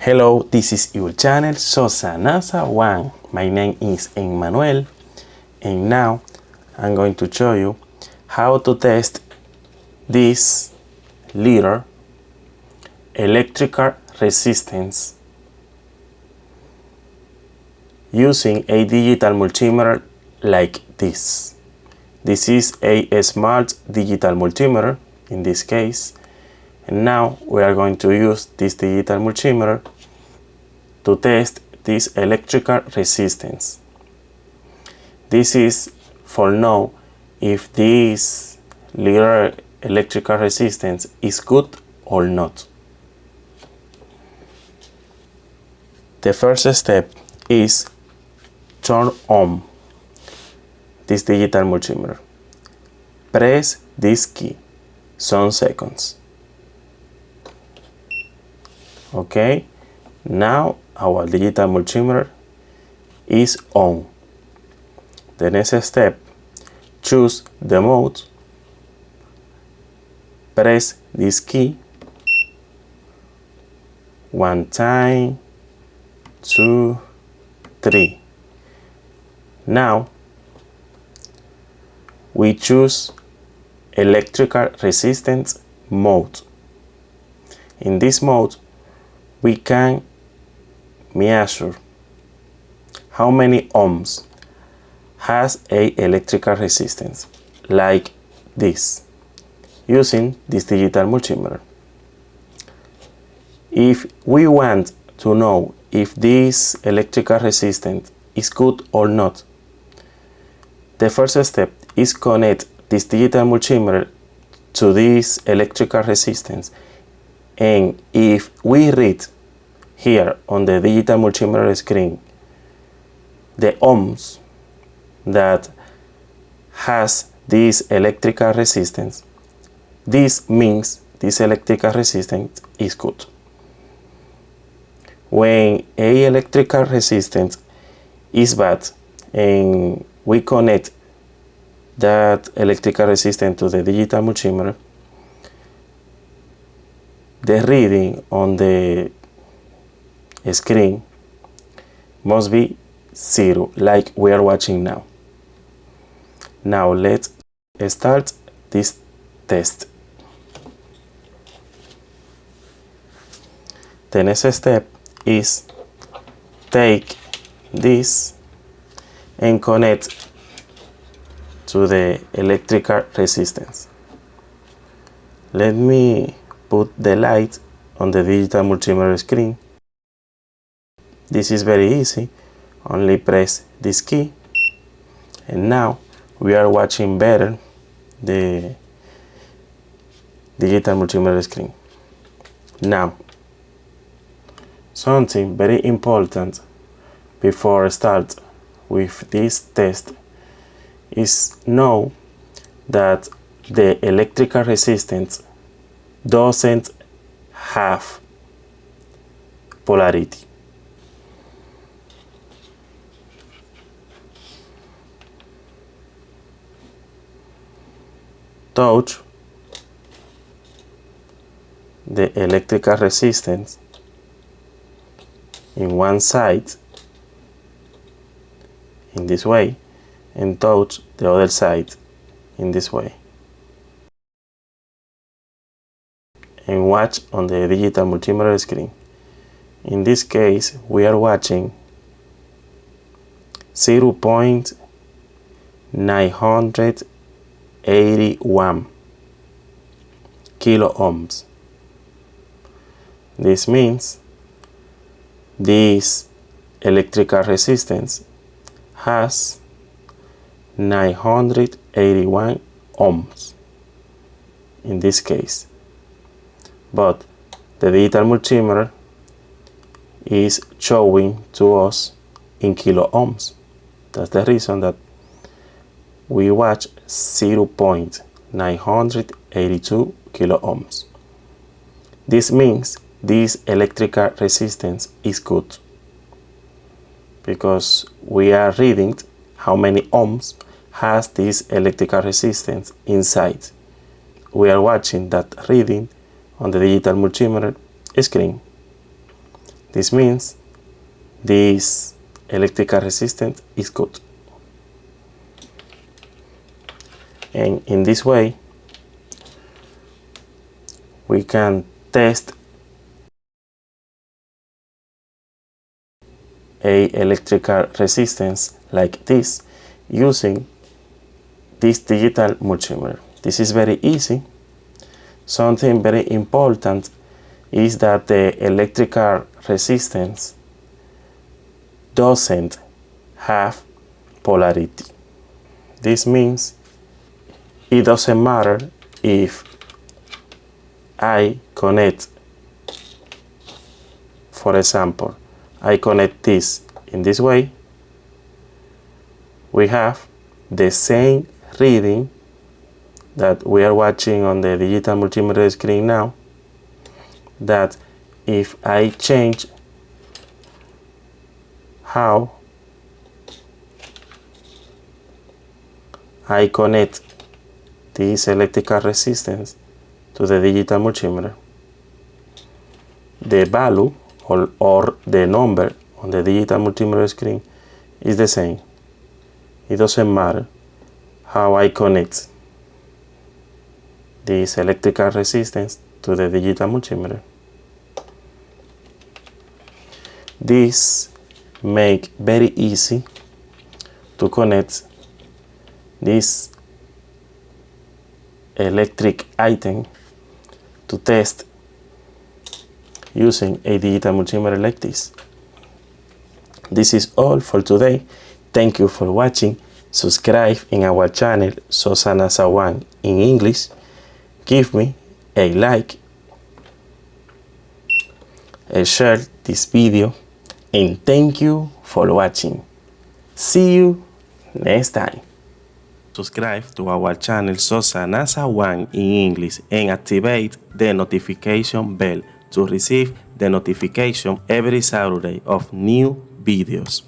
Hello, this is your channel Sosa NASA 1. My name is Emmanuel, and now I'm going to show you how to test this little electrical resistance using a digital multimeter like this. This is a smart digital multimeter in this case, and now we are going to use this digital multimeter to test this electrical resistance. This is for know if this little electrical resistance is good or not. The first step is turn on this digital multimeter. Press this key some seconds. Okay, now our digital multimeter is on. The next step, choose the mode, press this key one time, 2, 3. Now we choose electrical resistance mode. In this mode we can measure how many ohms has a electrical resistance like this using this digital multimeter. If we want to know if this electrical resistance is good or not, the first step is connect this digital multimeter to this electrical resistance, and if we read here on the digital multimeter screen the ohms that has this electrical resistance, this means this electrical resistance is good. When a electrical resistance is bad and we connect that electrical resistance to the digital multimeter, the reading on the screen must be 0, like we are watching now. Now let's start this test. The next step is take this and connect to the electrical resistance. Let me put the light on the digital multimeter screen. This is very easy, only press this key, and now we are watching better the digital multimeter screen. Now, something very important before start with this test is know that the electrical resistance doesn't have polarity. Touch the electrical resistance in one side in this way and touch the other side in this way, and watch on the digital multimeter screen. In this case we are watching 0.981 kilo ohms. This means this electrical resistance has 981 ohms in this case, but the digital multimeter is showing to us in kilo ohms. That's the reason that we watch 0.982 kilo ohms. This means this electrical resistance is good because we are reading how many ohms has this electrical resistance inside. We are watching that reading on the digital multimeter screen. This means this electrical resistance is good. And in this way, we can test a electrical resistance like this using this digital multimeter. This is very easy. Something very important is that the electrical resistance doesn't have polarity. This means it doesn't matter if I connect, for example, I connect this in this way, we have the same reading that we are watching on the digital multimeter screen now, that if I change how I connect this electrical resistance to the digital multimeter, the value or the number on the digital multimeter screen is the same. It doesn't matter how I connect this electrical resistance to the digital multimeter. This makes very easy to connect this electric item to test using a digital multimeter like this. This is all for today. Thank you for watching. Subscribe in our channel Sosana Sawan in English. Give me a like, share this video, and thank you for watching. See you next time. Subscribe to our channel Sosana Sawan in English and activate the notification bell to receive the notification every Saturday of new videos.